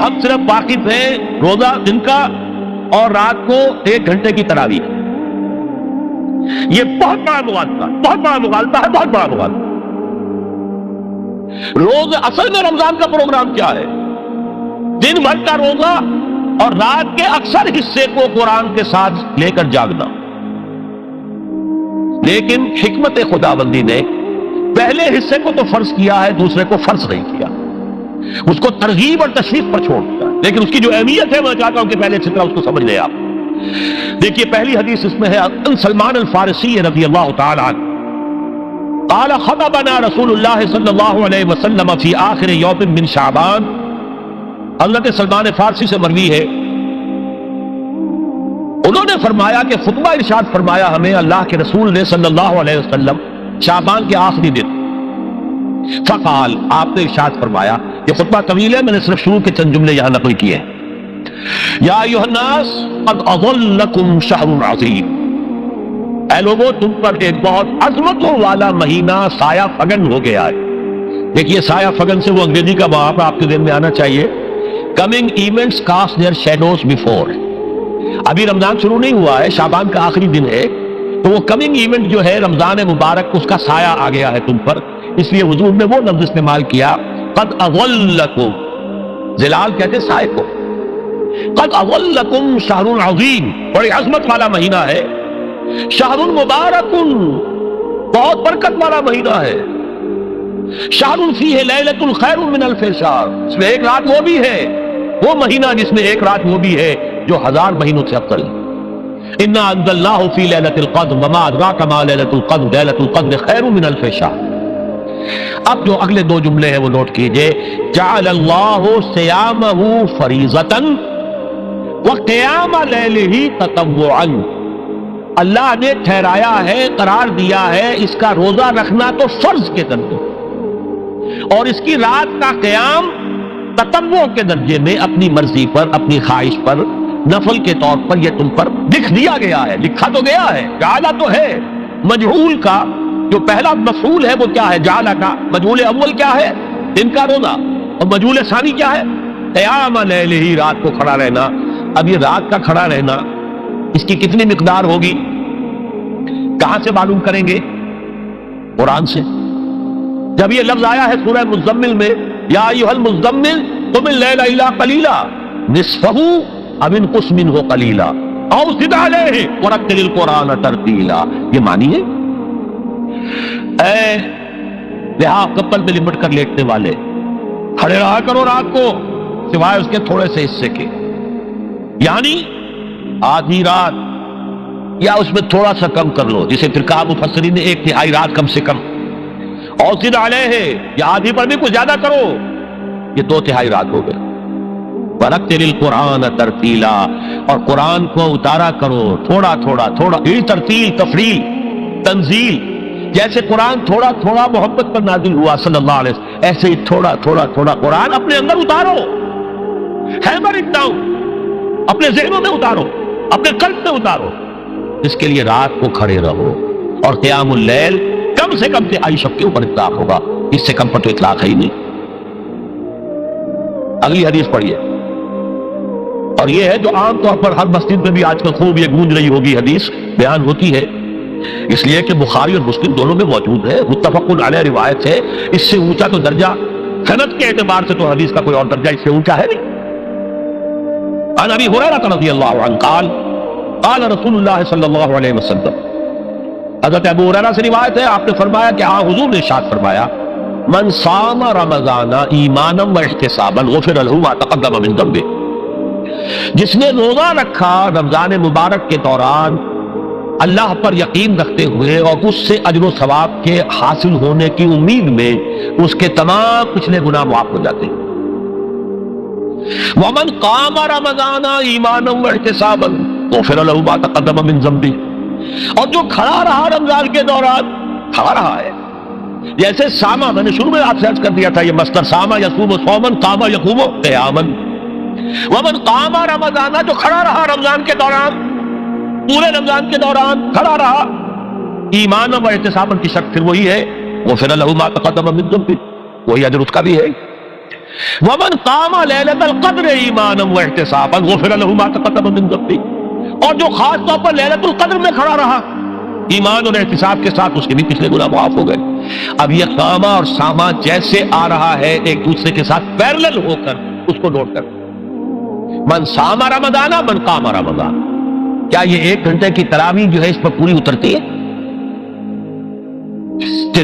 ہم صرف واقف ہیں روزہ دن کا اور رات کو 1 گھنٹے کی تراویح. یہ بہت بڑا مغالطہ ہے، بہت بڑا مغالطہ ہے، بہت بڑا مغالطہ. روز اصل میں رمضان کا پروگرام کیا ہے؟ دن بھر کا روزہ اور رات کے اکثر حصے کو قرآن کے ساتھ لے کر جاگنا. لیکن حکمت خداوندی نے پہلے حصے کو تو فرض کیا ہے، دوسرے کو فرض نہیں کیا، اس کو ترغیب اور تشویق پر چھوڑ دیا. لیکن اس کی جو اہمیت ہے میں چاہتا ہوں کہ پہلے اچھی طرح اس کو سمجھ لیں آپ. دیکھیے پہلی حدیث اس میں ہے ان سلمان الفارسی رضی اللہ تعالی عنہ قال خطبنا رسول اللہ صلی اللہ علیہ وسلم فی آخر یوم من شعبان. حضرت سلمان فارسی سے مروی ہے، انہوں نے فرمایا کہ خطبہ ارشاد فرمایا ہمیں اللہ کے رسول نے صلی اللہ علیہ وسلم شعبان کے آخری دن. فقال، آپ نے ارشاد فرمایا، یہ خطبہ طویل ہے، میں نے صرف شروع کے چند جملے یہاں نقل کیے ہیں. یا ایھا الناس قد اظلکم شہر عظیم، اے لوگوں تم پر ایک بہت عظمتوں والا مہینہ سایہ فگن ہو گیا ہے. دیکھیے سایہ فگن سے وہ انگریزی کا محاورہ آپ کے ذہن میں آنا چاہیے، coming events cast their shadows before. ابھی رمضان شروع نہیں ہوا ہے، شعبان کا آخری دن ہے، تو وہ کمنگ ایونٹ جو ہے رمضان مبارک اس کا سایہ آ گیا ہے تم پر. اس لیے حضور نے وہ لفظ استعمال کیا قد اظلکم، ظلال کہتے سائے کو. قد اظلکم شہر عظیم، بڑی عظمت والا مہینہ ہے. شہر مبارک، بہت برکت والا مہینہ ہے. شہر فیہ لیلۃ خیر من الف شہر، اس میں ایک رات وہ بھی ہے، وہ مہینہ جس میں ایک رات وہ بھی ہے جو 1000 مہینوں سے افضل ہے. انا انزلناہ فی لیلۃ القدر وما ادراک ما لیلۃ القدر لیلۃ القدر خیر من الف شہر. اب جو اگلے 2 جملے ہیں وہ نوٹ کیجئے. جعل اللہ صیامہ فریضۃ وقیام لیلہ تطوعا، اللہ نے ٹھہرایا ہے، قرار دیا ہے اس کا روزہ رکھنا تو فرض کے درجے اور اس کی رات کا قیام تطوع کے درجے میں، اپنی مرضی پر، اپنی خواہش پر، نفل کے طور پر یہ تم پر لکھ دیا گیا ہے. لکھا تو گیا ہے، جعلہ تو ہے. مجہول کا جو پہلا مفعول ہے وہ کیا ہے؟ جعلہ کا. مجہول اول کیا ہے؟ دن کا روزہ. اور مجہول ثانی کیا ہے؟ قیام لیلہ، رات کو کھڑا رہنا. اب یہ رات کا کھڑا رہنا اس کی کتنی مقدار ہوگی؟ کہاں سے معلوم کریں گے؟ قرآن سے. جب یہ لفظ آیا ہے سورہ مزمل میں، یا ایھا المزمل قم اللیل الا قلیلا نصفہ او انقص منہ قلیلا او زد علیہ ورتل القرآن ترتیلا، یہ معنی ہے اے لحاظ کپل میں لپٹ کر لیٹنے والے، کھڑے رہا کرو رات کو سوائے اس کے تھوڑے سے حصے کے، یعنی آدھی رات یا اس میں تھوڑا سا کم کر لو، جسے پھر کہا مفسرین نے 1/3 رات کم سے کم. اور زد علیہ، یا آدھی پر بھی کچھ زیادہ کرو، یہ 2/3 رات ہو گئے. ورتل القرآن ترتیلا، اور قرآن کو اتارا کرو تھوڑا تھوڑا تھوڑا. یہ ترتیل، تفریل، تنزیل، جیسے قرآن تھوڑا تھوڑا محمد پر نازل ہوا صلی اللہ علیہ وسلم، ایسے ہی تھوڑا تھوڑا تھوڑا قرآن اپنے اندر اتارو. ہیمر اٹ ڈاؤن، اپنے ذہنوں میں اتارو، اپنے قلب میں اتارو. اس کے لیے رات کو کھڑے رہو. اور قیام اللیل کم سے کم 23 شب کے اوپر اطلاق ہوگا، اس سے کم پر تو اطلاق ہے ہی نہیں. اگلی حدیث پڑھیے، اور یہ ہے جو عام طور پر ہر مسجد میں بھی آج کل خوب یہ گونج رہی ہوگی حدیث بیان ہوتی ہے، اس لیے کہ بخاری اور مسلم دونوں میں موجود ہے، متفق علیہ روایت ہے. اس سے اونچا تو درجہ سند کے اعتبار سے تو حدیث کا کوئی اور درجہ اس سے اونچا ہے نہیں. عن ابی ہریرہ رضی اللہ عنہ قال قال رسول اللہ صلی اللہ علیہ وسلم، حضرت ابو ہریرہ سے روایت ہے، آپ نے فرمایا کہ حضور نے ارشاد فرمایا، من صام رمضان ایمانا واحتسابا غفر له ما تقدم من ذنبه، جس نے روزہ رکھا رمضان مبارک کے دوران اللہ پر یقین رکھتے ہوئے اور اس سے اجر و ثواب کے حاصل ہونے کی امید میں، اس کے تمام پچھلے گناہ معاف ہو جاتے ہیں. ومن قام رمضان ایمانا واحتسابا غفر له ما تقدم من ذنبه، اور جو کھڑا رہا رمضان کے دوران، کھڑا رہا ہے جیسے سامہ، میں نے شروع میں آپ سے عرض کر دیا تھا، یہ مصدر سامہ یصوم صوما قام یقوم قیاما. ومن قام رمضان، جو کھڑا رہا رمضان کے دوران، پورے رمضان کے دوران کھڑا رہا، ایمان و احتسابا کی شرط پھر وہی ہے، غفر له ما تقدم من ذنبه، وہی اجر اس کا بھی ہے. ومن قام لیلۃ القدر ایمانا واحتسابا غفر له ما تقدم من ذنبه، اور جو خاص طور پر لیلۃ القدر میں کھڑا رہا ایمان اور احتساب کے ساتھ، اس کے بھی پچھلے گناہ معاف ہو گئے۔ اب یہ قامہ اور سامہ جیسے آ رہا ہے ایک دوسرے کے ساتھ پیرلل ہو کر، اس کو نوٹ کر، من سام رمضان من قام رمضان، کیا یہ 1 گھنٹے کی تراویح جو ہے اس پر پوری اترتی ہے؟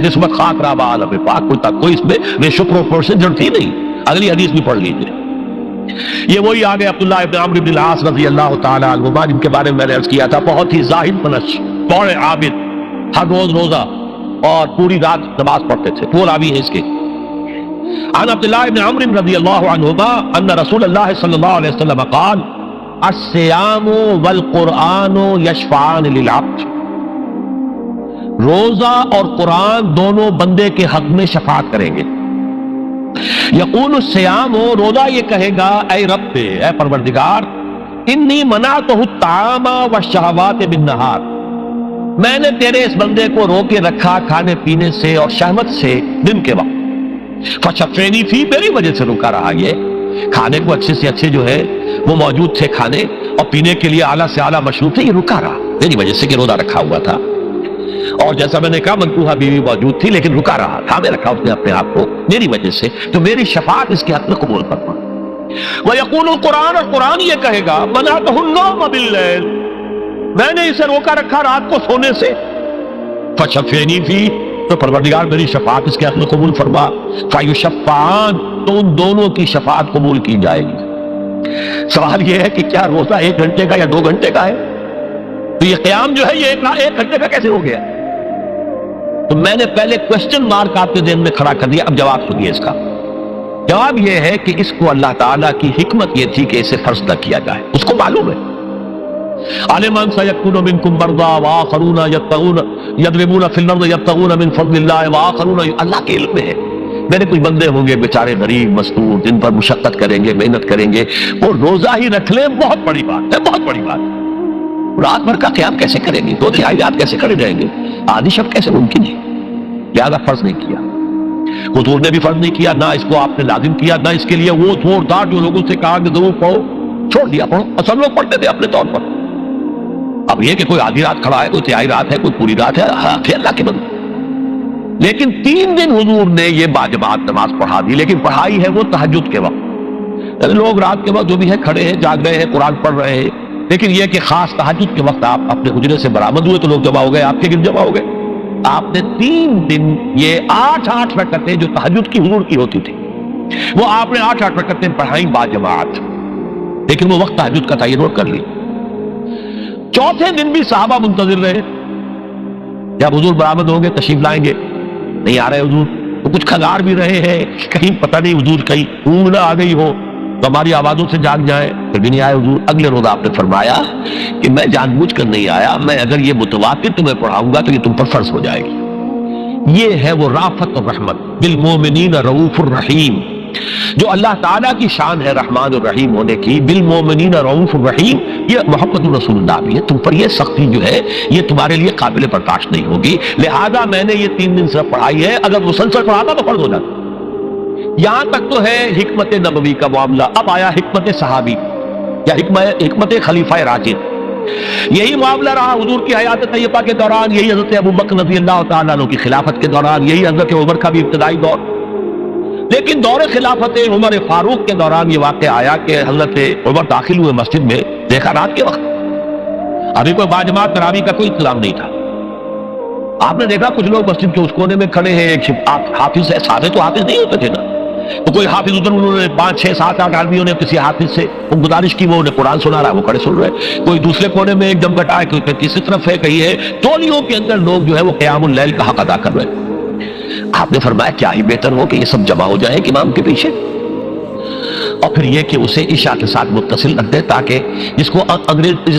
نسبت خاک رابع عالم پاک کوئی اس میں بے شکر و پرسن جڑتی نہیں۔ اگلی حدیث بھی پڑھ لیجیے، یہ وہی آگے عبداللہ ابن عمرو بن العاص رضی اللہ تعالی عنہما، جن کے بارے میں نے عرض کیا تھا بہت ہی زاہد منش، بڑے عابد، ہر روز روزہ اور پوری رات نماز پڑھتے تھے، وہ راوی ہے اس کے۔ عن عبداللہ ابن عمرو رضی اللہ عنہما ان رسول اللہ صلی اللہ علیہ وسلم قال الصیام والقرآن یشفعان للعبد، روزہ اور قرآن دونوں بندے کے حق میں شفاعت کریں گے۔ یقول الصیام، روزہ یہ کہے گا اے رب، اے پروردگار، انی منعتہ الطعام والشہوات بالنہار، میں نے تیرے اس بندے کو روکے رکھا کھانے پینے سے اور شہوت سے دن کے وقت، فشفینی فی، میری وجہ سے روکا رہا، یہ کھانے کو اچھے سے اچھے جو ہے وہ موجود تھے کھانے، اور پینے کے لیے اعلیٰ سے اعلیٰ مشروب تھے، یہ رکا رہا میری وجہ سے کہ روزہ رکھا ہوا تھا، اور جیسا میں نے کہا منکوحہ بیوی موجود تھی لیکن رکا رہا، تھامے رکھا اس نے اپنے آپ کو میری وجہ سے، تو میری شفاعت اس کے حق میں قبول فرما۔ وَيَقُولُ الْقُرْآنُ، اور قرآن یہ کہے گا مَنَعْتُهُ النَّوْمَ بِاللَّيْلِ، میں نے اسے روکا رکھا رات کو سونے سے، فَشَفِّعْنِي فِيهِ، تو پروردگار میری شفاعت اس کے حق میں قبول فرما، فَيُشَفَّعَانِ، تو ان دونوں کی شفاعت قبول کی جائے گی۔ سوال یہ ہے کہ کیا روزہ 1 گھنٹے کا یا 2 گھنٹے کا ہے؟ تو یہ قیام جو ہے یہ 1 گھنٹے کا کیسے ہو گیا؟ تو میں نے پہلے کوسچن مارک آپ کے ذہن میں کھڑا کر دیا، اب جواب سنیے اس کا۔ جواب یہ ہے کہ اس کو اللہ تعالیٰ کی حکمت یہ تھی کہ اسے فرض نہ کیا جائے، اس کو معلوم ہے۔ عَلِمَ أَنَّ سَيَكُونُ مِنكُم مَّرْضَىٰ وَآخَرُونَ يَضْرِبُونَ فِي الْأَرْضِ يَبْتَغُونَ مِن فَضْلِ اللَّهِ وَآخَرُونَ، اللہ کے علم میں ہے میرے کچھ بندے ہوں گے بیچارے غریب مستور، جن پر مشقت کریں گے، محنت کریں گے، وہ روزہ ہی رکھ لیں، بہت بڑی بات ہے، بہت بڑی بات ہے۔ رات بھر کا قیام کیسے کریں گے؟ 2/3 رات کیسے کرے جائیں گے؟ آدھی شب کیسے ممکن ہے؟ لہذا فرض نہیں کیا، حضور نے بھی فرض نہیں کیا، نہ اس کو آپ نے لازم کیا، نہ اس کے لیے وہ زوردار جو لوگوں سے کہا کہ ضرور پڑھو، چھوڑ دیا پڑھو، اصل لوگ پڑھتے تھے اپنے طور پر۔ اب یہ کہ کوئی آدھی رات کھڑا ہے، کوئی 1/3 رات ہے، کوئی پوری رات ہے، ہاں پھر اللہ کے بندے۔ لیکن 3 دن حضور نے یہ باجماعت نماز پڑھا دی، لیکن پڑھائی ہے وہ تہجد کے وقت، یعنی لوگ رات کے وقت جو بھی ہے کھڑے ہیں، جاگ رہے ہیں، قرآن پڑھ رہے ہیں، لیکن یہ کہ خاص تہجد کے وقت آپ اپنے حجرے سے برآمد ہوئے تو لوگ جمع ہو گئے، آپ کے گرد جمع ہو گئے۔ آپ نے 3 دن یہ 8 رکعتیں جو تہجد کی حضور کی ہوتی تھی، وہ آپ نے 8 رکعتیں پڑھائیں باجماعت، لیکن وہ وقت تہجد کا تھا، یہ نوٹ کر لی۔ 4تھے دن بھی صحابہ منتظر رہے، جب حضور برآمد ہوں گے تشریف لائیں گے، نہیں آ رہے حضور، تو کچھ کھگار بھی رہے ہیں، کہیں پتہ نہیں حضور کہیں اونگ نہ آ گئی ہو تو ہماری آوازوں سے جاگ جائیں، پھر بھی نہیں آئے حضور۔ اگلے روز آپ نے فرمایا کہ میں جان بوجھ کر نہیں آیا، میں اگر یہ متواتر تمہیں پڑھاؤں گا تو یہ تم پر فرض ہو جائے گی۔ یہ ہے وہ رافت اور رحمت، بالمومنین رؤوف الرحیم، جو اللہ تعالیٰ کی شان ہے رحمان الرحیم ہونے کی، بالمومنین رؤوف الرحیم، یہ محمد رسول اللہ بھی ہے، تم پر یہ سختی جو ہے یہ تمہارے لیے قابل برداشت نہیں ہوگی، لہذا میں نے یہ 3 دن سے پڑھائی ہے، اگر مسلسل پڑھاتا تو فرض ہو جاتا۔ یہاں تک تو ہے حکمت نبوی کا معاملہ، اب آیا حکمت صحابی یا حکمت خلیفہ راشد۔ یہی معاملہ رہا حضور کی حیات طیبہ کے دوران، یہی حضرت ابوبکر رضی اللہ تعالیٰ عنہ کی خلافت کے دوران، یہی حضرت عمر کا بھی ابتدائی دور، لیکن دور خلافت عمر فاروق کے دوران یہ واقعہ آیا کہ حضرت عمر داخل ہوئے مسجد میں، دیکھا رات کے وقت، ابھی کوئی باجماعت تراویح کا کوئی انتظام نہیں تھا، آپ نے دیکھا کچھ لوگ مسجد کے اس کونے میں کھڑے ہیں، ایک حافظ ہے، سارے تو حافظ نہیں ہوتے تھے نا، تو کوئی حافظ ادھر، انہوں نے 5 6 7 8 آدمیوں نے کسی حافظ سے گزارش کی، وہ انہیں قرآن سنا رہا ہے، وہ کھڑے سن رہے، کوئی دوسرے کونے میں ایک دم کٹا ہے، کوئی تیسری طرف ہے، کہیں ہے، تولیوں کے اندر لوگ جو ہے وہ قیام اللیل کا حق ادا کر رہے ہیں۔ آپ نے فرمایا کیا ہی بہتر ہو کہ یہ سب جمع ہو جائیں امام کے پیچھے، اور پھر یہ کہ اسے عشاء کے ساتھ متصل رکھ دے، تاکہ جس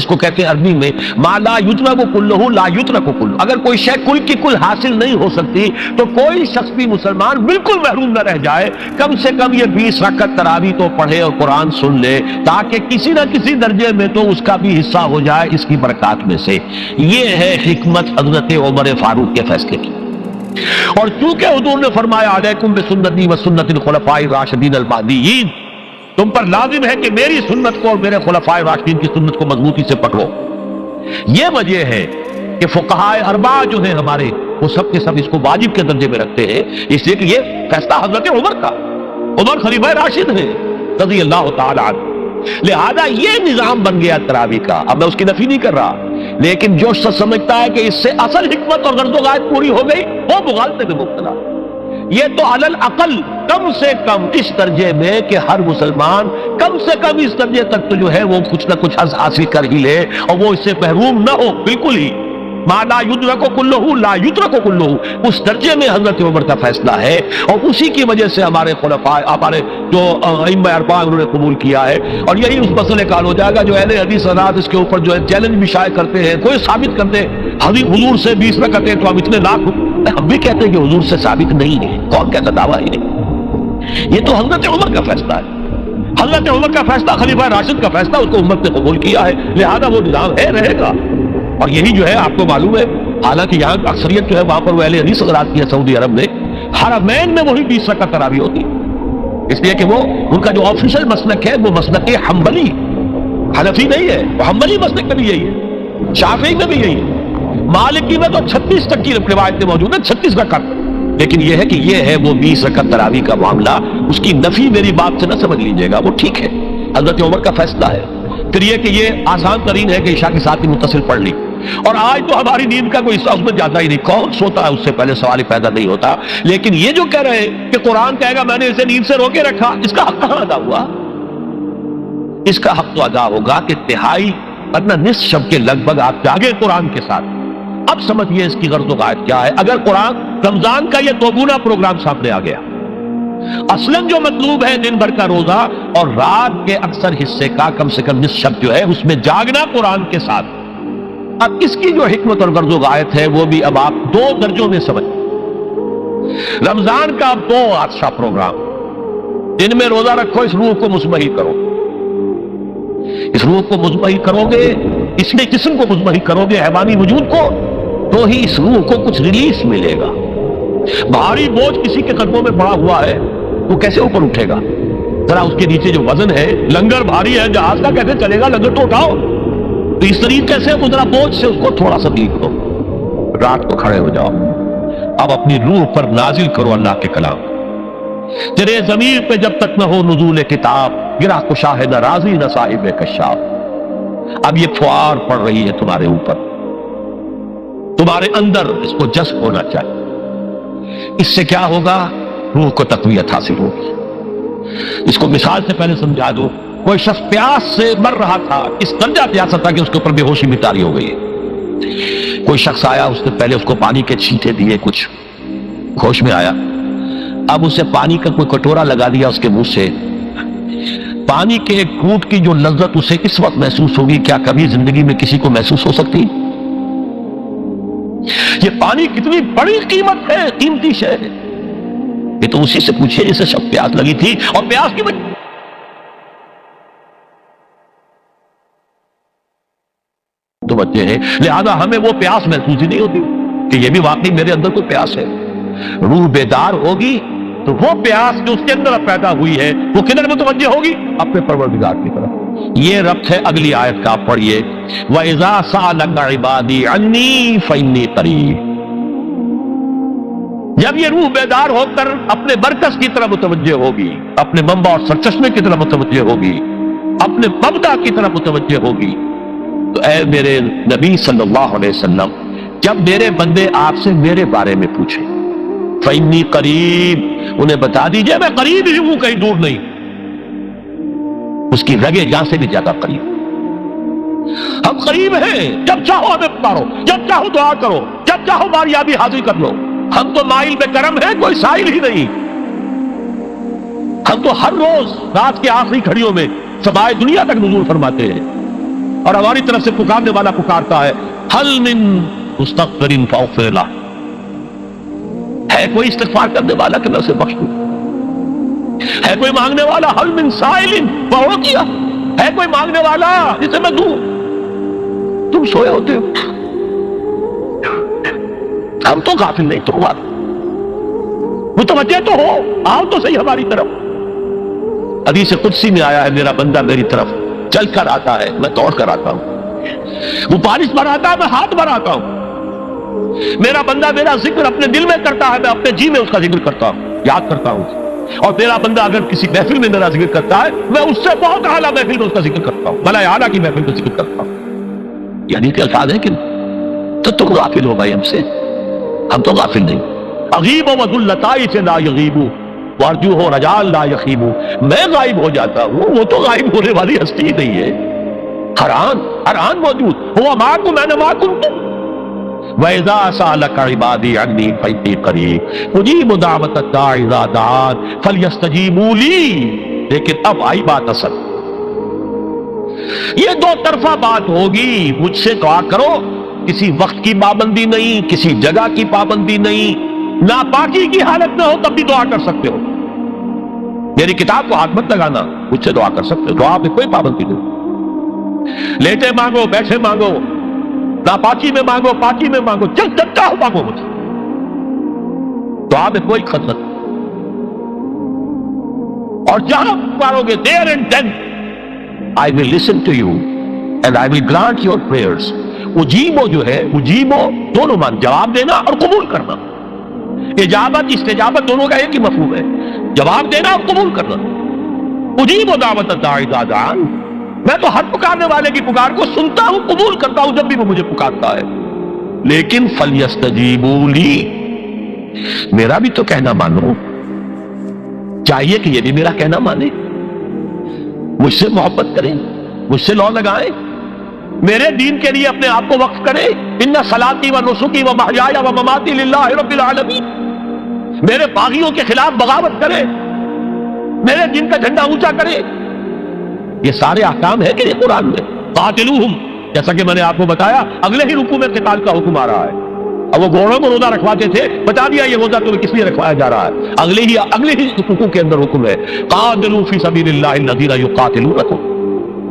کو کہتے ہیں عربی میں ما لا یترک کلہ لا یترک کلہ، اگر کوئی شے کل کی کل حاصل نہیں ہو سکتی تو کوئی شخص بھی مسلمان بالکل محروم نہ رہ جائے، کم سے کم یہ 20 رکعت تراویح تو پڑھے اور قرآن سن لے، تاکہ کسی نہ کسی درجے میں تو اس کا بھی حصہ ہو جائے اس کی برکات میں سے۔ یہ ہے حکمت حضرت عمر فاروق کے فیصلے کی۔ اور چونکہ حضور نے فرمایا علیکم بسنتی و سنت الخلفاء الراشدین المہدیین، تم پر لازم ہے کہ میری سنت کو اور میرے خلفاء راشدین کی سنت کو مضبوطی سے پکڑو. یہ وجہ ہے کہ فقہائے اربعہ جو ہیں ہمارے، وہ سب کے سب اس کو واجب کے درجے میں رکھتے ہیں، اس لیے کہ یہ فیصلہ حضرت عمر کا، عمر خلیفہ راشد ہیں رضی اللہ تعالی عنہ. لہذا یہ نظام بن گیا تراویح کا. اب میں اس کی نفی نہیں کر رہا، لیکن جو سمجھتا ہے کہ اس سے اصل حکمت اور غرض و غایت پوری ہو گئی، وہ مغالطے میں مبتلا. یہ تو علی الاقل کم سے کم اس درجے میں کہ ہر مسلمان کم سے کم اس درجے تک تو جو ہے وہ کچھ نہ کچھ حاصل کر ہی لے، اور وہ اس سے محروم نہ ہو بالکل ہی. ما لا یدرک کلہ لا یترک کلہ، اس درجے میں حضرت عمر کا فیصلہ ہے، اور اسی کی وجہ سے ہمارے خلفاء، ہمارے جو ائمہ اربعہ انہوں نے قبول کیا ہے. اور یہی اس مسئلے کا حل ہو جائے گا. جو اہل حدیث حضرات اس کے اوپر جو ہے چیلنج بھی شائع کرتے ہیں، کوئی ثابت کرتے حضور سے 20 رکعتیں تو ہم اتنے لاکھ، ہم بھی کہتے ہیں کہ حضور سے ثابت نہیں ہے. کون کہتا دعویٰ ہی نہیں؟ یہ تو حضرت عمر کا فیصلہ ہے، حضرت عمر کا فیصلہ، خلیفہ راشد کا فیصلہ، اس کو امت نے قبول کیا ہے، لہذا وہ نظام ہے، رہے گا. اور یہی جو ہے آپ کو معلوم ہے، حالانکہ یہاں اکثریت جو ہے وہاں پر وہ اہل حدیث حضرات کی ہے سعودی عرب میں، حرمین میں وہی 20 رکعت تراویح ہوتی ہے. اس لیے کہ وہ ان کا جو آفیشل مسلک ہے وہ مسلک حنبلی، حنفی نہیں ہے، وہ حنبلی مسلک میں بھی یہی ہے، شافعی میں بھی یہی ہے، مالکی میں تو 36 تک کی روایتیں موجود ہیں، 36 رکعت. لیکن یہ ہے کہ یہ ہے وہ 20 رکعت تراویح کا معاملہ، اس کی نفی میری بات سے نہ سمجھ لیجیے گا، وہ ٹھیک ہے، حضرت عمر کا فیصلہ ہے. پھر یہ کہ یہ آسان ترین ہے کہ عشاء کے ساتھ ہی متصل پڑھ لی، اور آج تو ہماری نیند کا کوئی حصہ اس میں جاتا ہی نہیں، کون سوتا ہے اس سے پہلے سوال ہی پیدا نہیں ہوتا. لیکن یہ جو کہہ رہے ہیں کہ قرآن کہے گا میں نے اسے نیند سے روکے رکھا، اس کا حق کہاں ادا ہوا؟ اس کا حق تو ادا ہوگا کہ تہائی ورنہ نصف شب کے لگ بھگ آپ جاگے قرآن کے ساتھ. اب سمجھیے اس کی غرض و غایت کیا ہے. اگر قرآن رمضان کا یہ دوگنا پروگرام سامنے آ گیا، اصلاً جو مطلوب ہے دن بھر کا روزہ اور رات کے اکثر حصے کا کم سے کم نصف شب جو ہے اس میں جاگنا قرآن کے ساتھ. اب اس کی جو حکمت اور غرض و غایت ہے وہ بھی اب آپ 2 درجوں میں سمجھ. رمضان کا اب 2 اچھا پروگرام، دن میں روزہ رکھو، اس روح کو مزمحل کرو، اس روح کو مزمحل کرو گے، اس لیے جسم کو مزمحل کرو گے، حیوانی وجود کو، تو ہی اس روح کو کچھ ریلیز ملے گا. بھاری بوجھ کسی کے قدموں میں پڑا ہوا ہے، وہ کیسے اوپر اٹھے گا؟ ذرا اس کے نیچے جو وزن ہے، لنگر بھاری ہے، جہاز کا کیسے چلے گا؟ لنگر تو اٹھاؤ. تو اس طریقے سے ذرا بوجھ سے اس کو تھوڑا سا ریلیز دو، رات کو کھڑے ہو جاؤ، اب اپنی روح پر نازل کرو اللہ کے کلام. تیرے ضمیر پہ جب تک نہ ہو نزول کتاب، گرہ کو شاہد راضی نہ صاحب کشاف. اب یہ فوار پڑ رہی ہے تمہارے اوپر، تمہارے اندر اس کو جذب ہونا چاہیے. اس سے کیا ہوگا؟ روح کو تقویت حاصل ہوگی. اس کو مثال سے پہلے سمجھا دو. کوئی شخص پیاس سے مر رہا تھا، اس درجہ پیاسا تھا کہ اس کے اوپر بے ہوشی بھی طاری ہو گئی. کوئی شخص آیا، اس نے پہلے اس کو پانی کے چھینٹے دیے، کچھ ہوش میں آیا، اب اسے پانی کا کوئی کٹورا لگا دیا اس کے منہ سے. پانی کے ایک گھونٹ کی جو لذت اسے اس وقت محسوس ہوگی، کیا کبھی زندگی میں کسی کو محسوس ہو سکتی؟ یہ پانی کتنی بڑی قیمت ہے، قیمتی شے ہے. یہ تو اسی سے پوچھے جسے شب پیاس لگی تھی، اور پیاس کی وجہ تو بچے ہیں، لہذا ہمیں وہ پیاس محسوس ہی نہیں ہوتی کہ یہ بھی واقعی میرے اندر کوئی پیاس ہے. روح بیدار ہوگی تو وہ پیاس جو اس کے اندر اب پیدا ہوئی ہے وہ کدھر متوجہ ہوگی؟ اپنے پروردگار کی طرف. یہ ربط ہے اگلی آیت کا، آپ پڑھیے. وَإِذَا سَأَلَكَ عِبَادِي عَنِّي فَإِنِّي قَرِيبٌ. جب یہ روح بیدار ہو کر اپنے مرکز کی طرف متوجہ ہوگی، اپنے منبع اور سرچشمے کی طرف متوجہ ہوگی، اپنے مبدا کی طرف متوجہ ہوگی، تو اے میرے نبی صلی اللہ علیہ وسلم، جب میرے بندے آپ سے میرے بارے میں پوچھیں، فَإِنِّي قَرِيبٌ، انہیں بتا دیجئے میں قریب ہی ہوں، کہیں دور نہیں، اس کی رگے جان سے بھی زیادہ قریب. ہم قریب ہیں، جب چاہو ہمیں پکارو، جب چاہو دعا کرو، جب چاہو باریابی حاصل کر لو. ہم تو مائل بے کرم ہیں، کوئی سائل ہی نہیں. ہم تو ہر روز رات کے آخری گھڑیوں میں سمائے دنیا تک نزول فرماتے ہیں، اور ہماری طرف سے پکارنے والا پکارتا ہے، حل من مستغفر فاغفر لہ. ہے کوئی استغفار کرنے والا کہ میں اسے بخش دوں؟ ہے کوئی مانگنے والا؟ حل من سائل فاعطیہ. ہے کوئی مانگنے والا جسے میں دوں؟ تم سوئے ہوتے ہو، ہم تو غافل نہیں، تو متوجہ تو ہو، آؤ تو صحیح ہماری طرف۔ حدیث قدسی میں آیا ہے میرا بندہ میری طرف چل کر آتا ہے، میں دوڑ کر آتا ہوں، وہ بارش بڑھاتا ہے، میں ہاتھ بڑھاتا ہوں، میرا بندہ میرا ذکر اپنے دل میں کرتا ہے، میں اپنے جی میں اس کا ذکر کرتا ہوں، یاد کرتا ہوں، اور میرا بندہ اگر کسی محفل میں میرا ذکر کرتا ہے، میں اس سے بہت اعلیٰ محفل میں اس کا ذکر کرتا ہوں، بلائے اعلیٰ کی محفل میں ذکر کرتا ہوں۔ یعنی کہ الفاظ ہے کہ تو تم غافل ہو بھائی ہم سے، ہم تو غافل نہیں۔ اغیب و ذو اللطائف لا یغیب وارجو ہو رجال لا یخیب، میں غائب ہو جاتا ہوں، وہ تو غائب ہونے والی ہستی ہی نہیں ہے، ہر آن موجود، ہوا معکم اینما کنتم وَإِذَا سَأَلَكَ عِبَادِي عَنِّي فَإِنِّي قَرِيبٌ أُجِيبُ دَعْوَةَ الدَّاعِ إِذَا دَعَانِ فَلْيَسْتَجِيبُوا لِي۔ لیکن اب آئی بات اصل، یہ دو طرفہ بات ہوگی، مجھ سے دعا کرو، کسی وقت کی پابندی نہیں، کسی جگہ کی پابندی نہیں، ناپاکی کی حالت میں ہو تب بھی دعا کر سکتے ہو، میری کتاب کو ہاتھ مت لگانا، مجھ سے دعا کر سکتے ہو، دعا پہ کوئی پابندی نہیں، لیٹے مانگو بیٹھے مانگو، ناپاکی میں مانگو پاکی میں مانگو، جب چاہو مانگو مجھے، دعا میں کوئی خطرہ نہیں، اور جہاں مانگو گے there and then I will listen to you and I will grant your prayers۔ اجیبو جو ہے، اجیبو دونوں مان، جواب دینا اور قبول کرنا، اجابت استجابت دونوں کا ایک ہی مفہوم ہے، جواب دینا اور قبول کرنا۔ اجیبو دعوت الداعی اذا دعان، میں تو ہر پکارنے والے کی پکار کو سنتا ہوں، قبول کرتا ہوں جب بھی وہ مجھے پکارتا ہے، لیکن فَلْيَسْتَجِيبُوا لِي، میرا بھی تو کہنا مانو، چاہیے کہ یہ بھی میرا کہنا مانے، مجھ سے محبت کریں، مجھ سے لو لگائیں، میرے دین کے لیے اپنے آپ کو وقف کریں، ان صلاتی و نسکی و محیای و مماتی للہ رب العالمین، میرے باغیوں کے خلاف بغاوت کرے، میرے دین کا جھنڈا اونچا کرے، یہ سارے احکام ہے کہ یہ قرآن میں۔ قاتلوہم، جیسا کہ میں نے آپ کو بتایا اگلے ہی رکوع میں قتال کا حکم آ رہا ہے، اب وہ گھوڑوں کو روزہ رکھواتے تھے، بتا دیا یہ روزہ تمہیں کس لیے رکھوایا جا رہا ہے، اگلے ہی رکوع کے اندر حکم ہے، قاتلوا فی سبیل اللہ الذین یقاتلونکم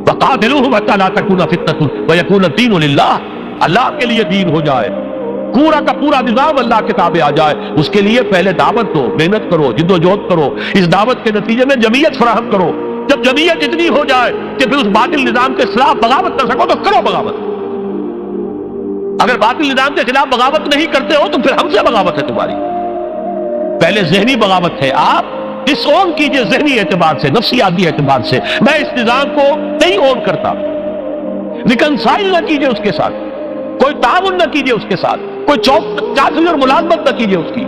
وقاتلوہم حتی لا تکون فتنۃ ویکون الدین للہ، اللہ کے لیے دین ہو جائے، پورا کا پورا نظام اللہ کے تابع آ جائے، اس کے لیے پہلے دعوت دو، محنت کرو، جد و جہد کرو، اس دعوت کے نتیجے میں جمعیت فراہم کرو، جب جمعیت اتنی ہو جائے کہ پھر اس باطل نظام کے خلاف بغاوت کر سکو تو کرو بغاوت، اگر باطل نظام کے خلاف بغاوت نہیں کرتے ہو تو پھر ہم سے بغاوت ہے تمہاری، پہلے ذہنی بغاوت ہے، آپ ڈس اون کیجئے ذہنی اعتبار سے، نفسیاتی اعتبار سے، میں اس نظام کو نہیں اون کرتا، ریکنسائل نہ کیجئے اس کے ساتھ، کوئی تعاون نہ کیجئے اس کے ساتھ، کوئی چاچی اور ملازمت نہ کیجئے اس کی،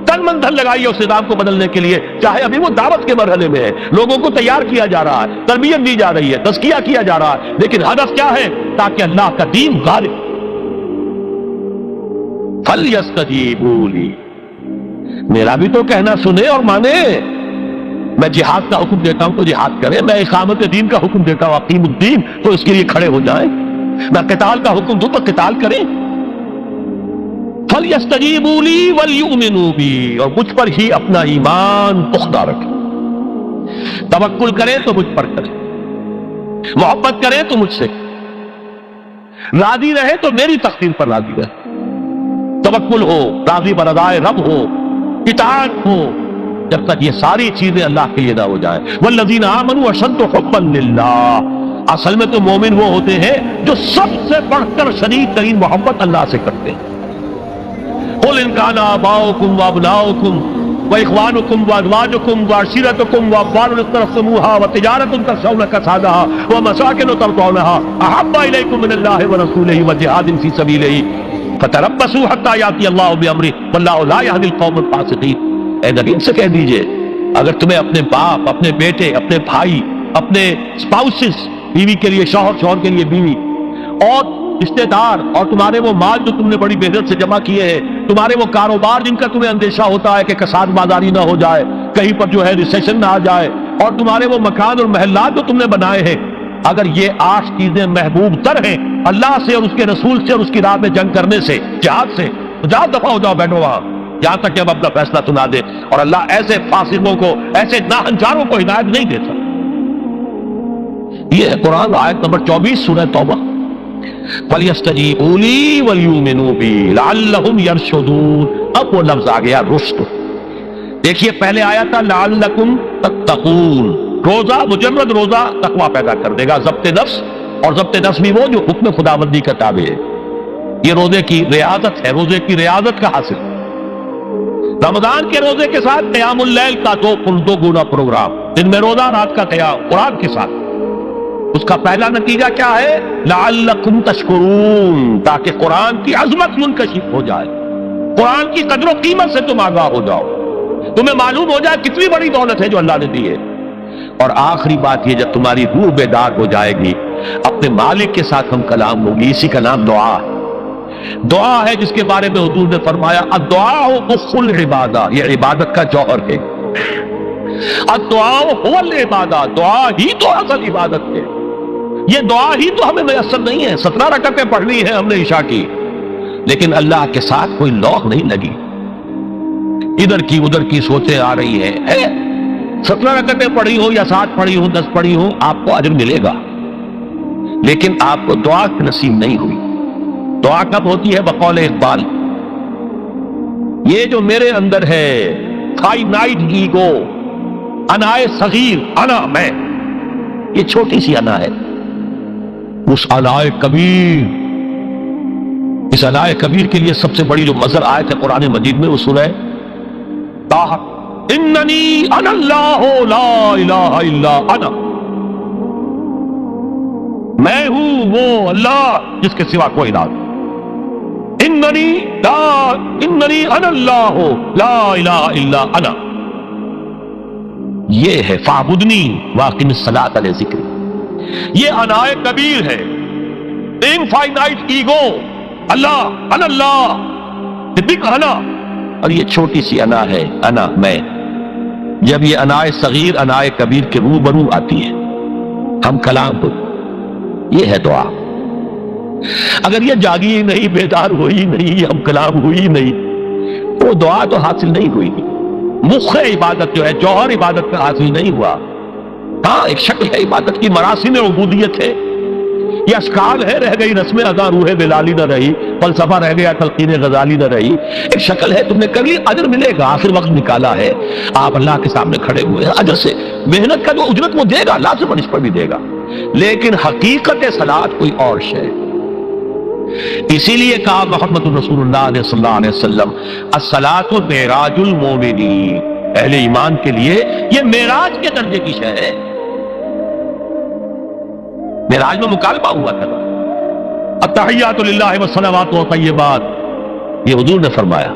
تن من دھن لگائیے اس نظام کو بدلنے کے لیے، چاہے ابھی وہ دعوت کے مرحلے میں ہے، لوگوں کو تیار کیا جا رہا ہے، تربیت دی جا رہی ہے، تزکیہ کیا جا رہا ہے، لیکن ہدف کیا ہے؟ تاکہ اللہ کا دین غالب۔ فَلْيَسْتَجِيبُوا لِي، میرا بھی تو کہنا سنے اور مانے، میں جہاد کا حکم دیتا ہوں تو جہاد کریں، میں اقامت دین کا حکم دیتا ہوں اقیم الدین تو اس کے لیے کھڑے ہو جائیں، میں قتال کا حکم دوں تو قتال کریں۔ فَلْيَسْتَجِيبُوا لِي وَلْيُؤْمِنُوا بِي، اور مجھ پر ہی اپنا ایمان پختہ رکھیں، توکل کریں تو مجھ پر کریں، محبت کریں تو مجھ سے، راضی رہے تو میری تقدیر پر راضی رہے، توکل ہو، راضی برضائے رب ہو، اطاعت ہو، جب تک یہ ساری چیزیں اللہ کے لیے نہ ہو جائیں۔ والذین آمنوا اشد حبا للہ، اصل میں تو مومن وہ ہوتے ہیں جو سب سے بڑھ کر شدید ترین محبت اللہ سے کرتے ہیں۔ قل ان کان آباؤکم وابناؤکم واخوانکم وازواجکم وعشیرتکم واموال اقترفتموها وتجارۃ تخشون کسادها ومساکن ترضونها احب الیکم من اللہ ورسولہ وجہاد فی سبیلہ فتربصوا حتی یاتی اللہ بامرہ واللہ لا یہدی القوم الفاسقین۔ اے نبی ان سے کہہ دیجئے اگر تمہیں اپنے باپ، اپنے بیٹے، اپنے بھائی، اپنے اسپاؤسز، بیوی کے لیے شوہر، شوہر کے لیے بیوی، اور رشتے دار، اور تمہارے وہ مال جو تم نے بڑی محنت سے جمع کیے ہیں، تمہارے وہ کاروبار جن کا تمہیں اندیشہ ہوتا ہے کہ کساد بازاری نہ ہو جائے، کہیں پر جو ہے ریسیشن نہ آ جائے، اور تمہارے وہ مکان اور محلات جو تم نے بنائے ہیں، اگر یہ 8 چیزیں محبوب تر ہیں اللہ سے اور اس کے رسول سے اور اس کی راہ میں جنگ کرنے سے، جہاد سے، تو جاؤ دفع ہو جاؤ، بیٹھو وہاں یہاں تک کہ اب اپنا فیصلہ سنا دے، اور اللہ ایسے فاسقوں کو، ایسے ناہنجاروں کو ہدایت نہیں دیتا۔ یہ ہے قرآن آیت نمبر 24 سورہ توبہ۔ فَلْيَسْتَجِيبُوا لِي وَلْيُؤْمِنُوا بِي لَعَلَّهُمْ يَرْشُدُونَ، اب وہ لفظ آ گیا رشد، دیکھیے پہلے آیا تھا لعلکم تتقون، روزہ مجرد روزہ تقوی پیدا کر دے گا، ضبط نفس، اور ضبط نفس بھی وہ جو حکم خداوندی کا تابع ہے۔ یہ روزے کی ریاضت ہے، روزے کی ریاضت کا حاصل۔ رمضان کے روزے کے ساتھ قیام اللیل کا دو گنا پروگرام، دن میں روزہ رات کا قیام قرآن کے ساتھ۔ اس کا پہلا نتیجہ کیا ہے؟ لعلکم تشکرون، تاکہ قرآن کی عظمت منکشف ہو جائے، قرآن کی قدر و قیمت سے تم آگاہ ہو جاؤ، تمہیں معلوم ہو جائے کتنی بڑی دولت ہے جو اللہ نے دی ہے۔ اور آخری بات یہ، جب تمہاری روح بیدار ہو جائے گی، اپنے مالک کے ساتھ ہم کلام ہوگی، اسی کا نام دعا ہے۔ دعا ہے جس کے بارے میں حضور نے فرمایا الدعاء اخو العبادہ، یہ عبادت کا جوہر ہے۔ الدعاء هو العبادہ، دعا ہی تو اصل عبادت ہے۔ یہ دعا ہی تو ہمیں میسر نہیں ہے۔ 17 رکعتیں پڑھنی ہیں ہم نے عشاء کی، لیکن اللہ کے ساتھ کوئی لوح نہیں لگی، ادھر کی ادھر کی سوچیں آ رہی ہیں۔ 17 رکعتیں پڑھی ہو یا 7 پڑھی ہو 10 پڑھی ہو، آپ کو اجر ملے گا، لیکن آپ کو دعا نصیب نہیں ہوئی۔ دعا کب ہوتی ہے؟ بقول اقبال، یہ جو میرے اندر ہے فائنائٹ ایگو، انائے صغیر، انا میں، یہ چھوٹی سی انا ہے، اس انائے کبیر، اس انائے کبیر کے لیے سب سے بڑی جو مظہر آیت ہے قرآن مجید میں وہ سورہ طٰہٰ، اننی انا اللہ لا الہ الا انا، میں ہوں وہ اللہ جس کے سوا کوئی نہ، اننی انا اللہ لا الہ الا انا، یہ ہے فاعبدنی واقم الصلاۃ لذکری، یہ انائے کبیر ہے، انفائنائٹ ایگو، اللہ انا اللہ، بگ انا، اور یہ چھوٹی سی انا ہے، انا میں۔ جب یہ انائے صغیر انائے کبیر کے روبرو آتی ہے، ہم کلام ہو، یہ ہے دعا۔ اگر یہ جاگی ہی نہیں، بیدار ہوئی نہیں، ہم کلام ہوئی نہیں، وہ دعا تو حاصل نہیں ہوئی، مخ عبادت جو ہے، جوہر عبادت کا حاصل نہیں ہوا۔ ہاں ایک شکل ہے عبادت کی، مراسم عبودیت ہے، یہ اشکال ہے، رہ گئی رسم ادا روح بلالی نہ رہی، فلسفہ رہ گیا تلقین غزالی نہ رہی، ایک شکل ہے، تم نے کبھی اجر ملے گا، آخر وقت نکالا ہے، آپ اللہ کے سامنے کھڑے ہوئے ہیں، اجر سے محنت کا جو اجرت وہ دے گا، لازم اس پر بھی دے گا، لیکن حقیقت صلاۃ کوئی اور شے۔ اسی لیے کہا محمد رسول اللہ صلی اللہ علیہ وسلم الصلاۃ معراج المومنین، اہل ایمان کے لیے یہ معراج کے درجے کی شے ہے۔ معراج میں مکالمہ ہوا تھا، التحیات للہ والصلوات والطیبات، یہ حضور نے فرمایا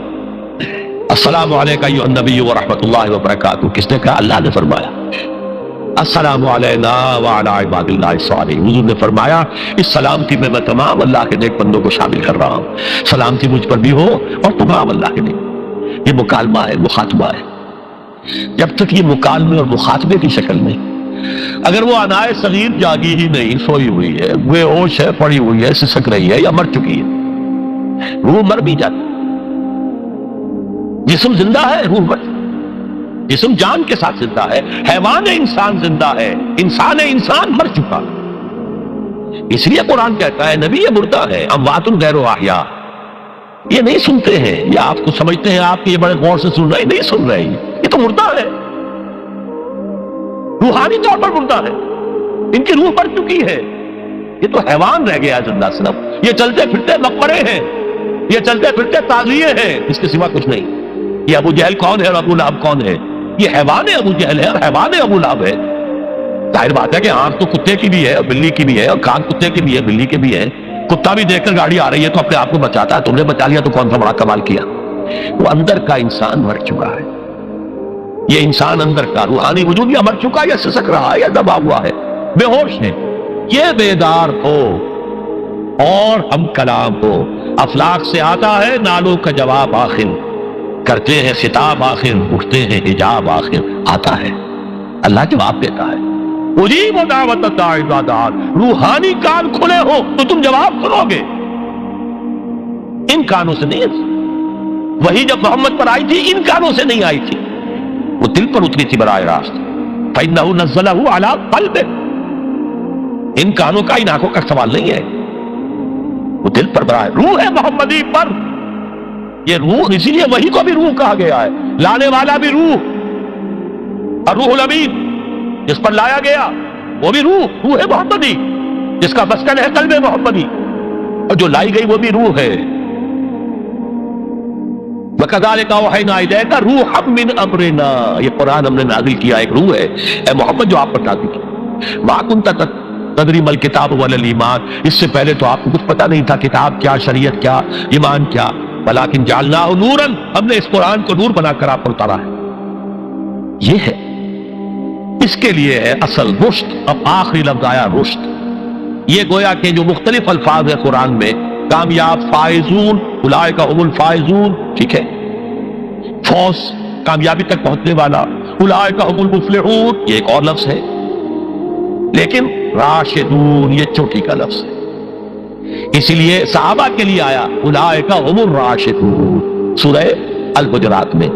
السلام علیکہ ایھا النبی ورحمۃ اللہ وبرکاتہ، کس نے کہا؟ اللہ نے فرمایا السلام علینا وعلی عباد اللہ الصالحین، حضور نے فرمایا اس سلامتی میں میں تمام اللہ کے نیک بندوں کو شامل کر رہا ہوں، سلامتی مجھ پر بھی ہو اور تمام اللہ کے نیک۔ یہ مکالمہ ہے، مخاطبہ ہے۔ جب تک یہ مکالمے اور مخاطبے کی شکل میں، اگر وہ انائے صغیر جاگی ہی نہیں، سوئی ہوئی ہے، بے ہوش ہے، پڑی ہوئی ہے، سسک رہی ہے یا مر چکی ہے، روح مر بھی جاتی، جسم زندہ ہے، روح مر، جسم جان کے ساتھ زندہ ہے، حیوان انسان زندہ ہے، انسان مر چکا، اس لیے قرآن کہتا ہے نبی یہ مردہ ہے، اموات غیر احیاء، یہ نہیں سنتے ہیں، یا آپ کو سمجھتے ہیں آپ یہ بڑے غور سے سن رہے ہیں، نہیں سن رہے ہیں، یہ تو مردہ ہے، روحانی طور پر مردہ ہے، ان کی روح مر چکی ہے، یہ تو حیوان رہ گیا زندہ صرف، یہ چلتے پھرتے مقبرے ہیں، یہ چلتے پھرتے تعزیے ہیں، اس کے سوا کچھ نہیں۔ یہ ابو جہل کون ہے اور ابو لہب کون ہے؟ یہ حیوان ابو جہل ہے اور حیوان ابو لہب ہے۔ ظاہر بات ہے کہ آنکھ تو کتے کی بھی ہے اور بلی کی بھی ہے، اور کان کتے کی بھی ہے، بلی کے بھی ہے، کتا بھی دیکھ کر گاڑی آ رہی ہے تو اپنے آپ کو بچاتا ہے، تم نے بچا لیا تو کون سا بڑا کمال کیا۔ وہ اندر کا انسان مر چکا ہے، یہ انسان اندر کا روحانی وجود یا مر چکا، یا سسک رہا ہے، یا دبا ہوا ہے، بے ہوش ہے، یہ بیدار ہو اور ہم کلام ہو۔ افلاک سے آتا ہے نالوں کا جواب آخر، کرتے ہیں خطاب آخر، اٹھتے ہیں حجاب آخر، آتا ہے اللہ جواب دیتا ہے۔ اجیب دعوت الداعی اذا دعان، روحانی کان کھلے ہو تو تم جواب سنو گے، ان کانوں سے نہیں۔ وہی جب محمد پر آئی تھی ان کانوں سے نہیں آئی تھی، وہ دل پر اتری تھی براہ راست، فإنه نزله على قلبه، ان کانوں کا ان آنکھوں کا سوال نہیں ہے، وہ دل پر براہ، روح محمدی پر یہ روح، اسی لیے وہی کو بھی روح کہا گیا ہے، لانے والا بھی روح، اور روح الامین جس پر لایا گیا وہ بھی روح محمدی، جس کا مسکن ہے قلب محمدی، اور جو لائی گئی وہ بھی روح ہے۔ وَكَذَلِكَ أَوْحَيْنَا إِلَيْكَ رُوحًا مِّنْ أَمْرِنَا، یہ قرآن ہم نے نازل کیا، ایک روح ہے اے محمد جو آپ پر نازل کی۔ مَا كُنْتَ تَدْرِي مَا الْكِتَابُ وَلَا الْإِيمَانُ، اس سے پہلے تو آپ کو کچھ پتہ نہیں تھا کتاب کیا، شریعت کیا، ایمان کیا، وَلَٰكِنْ جَعَلْنَاهُ نُورًا، ہم نے اس قرآن کو نور بنا کر آپ پر اتارا ہے۔ یہ ہے، اس کے لیے ہے اصل رشد۔ اب آخری لفظ آیا رشد، یہ گویا کہ جو مختلف الفاظ ہے قرآن میں، کامیاب، فائزون، اولئک هم الفائزون، ٹھیک ہے، فوز، کامیابی تک پہنچنے والا، اولئک هم المفلحون، یہ ایک اور لفظ ہے، لیکن راشدون یہ چوٹی کا لفظ ہے، اسی لیے صحابہ کے لیے آیا اولئک هم الراشدون سورہ الحجرات میں۔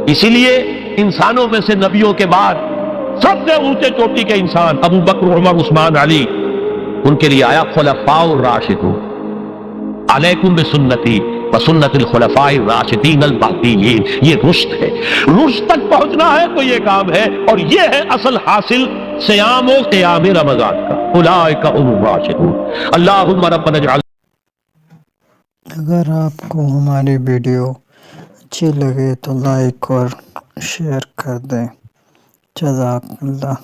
اسی لیے انسانوں میں سے نبیوں کے بعد سب سے اونچے چوٹی کے انسان ابو بکر، عمر، عثمان، علی، ان کے لیے آیا خلفاء الراشدون، علیکم بسنتی وسنت الخلفاء الراشدین المہدیین، یہ رشد ہے، رشد تک پہنچنا ہے تو یہ کام ہے، اور یہ ہے اصل حاصل صیام و قیام رمضان کا، اولئک هم الراشدون۔ اللہم ربنا اجعل۔ اگر آپ کو ہماری ویڈیو اچھی لگے تو لائک اور شیئر کر دیں۔ جزاک اللہ۔